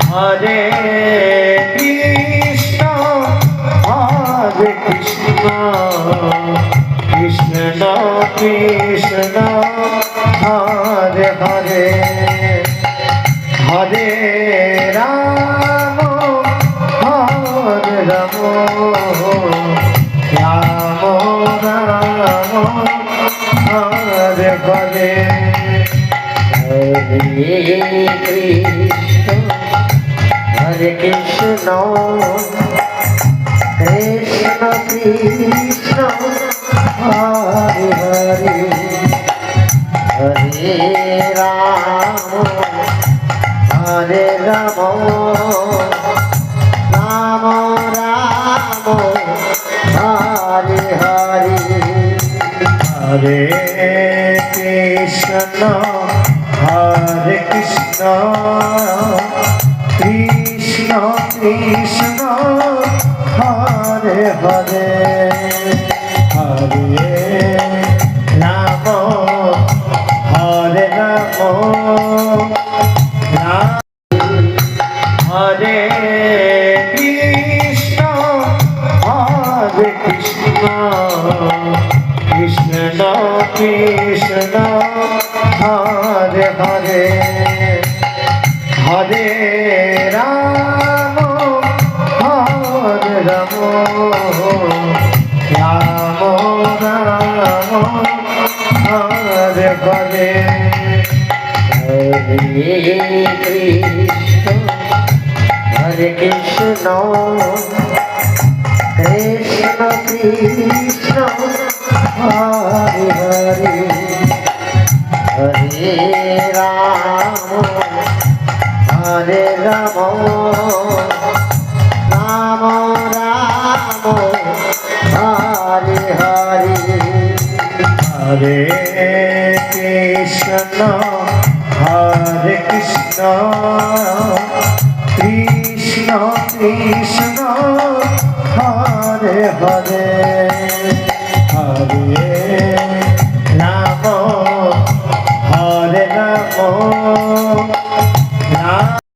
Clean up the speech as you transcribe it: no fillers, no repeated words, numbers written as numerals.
Hare Krishna Krishna Krishna Hare Hare Hare Ram Hare Ram Ram Ram Hare Hare Hare Krishna Krishna Krishna Hare Hare Hare Ram Hare Ram Ram Ram Hare Hare Hare Krishna Krishna Krishna Hare Hare Hare Ram Hare Ram Hare Krishna Krishna Krishna Hare Hare Hare Ram Hare Ram Ram Ram Hare Hare Hare Krishna Krishna Krishna Hare Hare Hare Ram Hare Ram Ram Ram Hare Hare Hare Krishna Krishna Krishna Hare Hare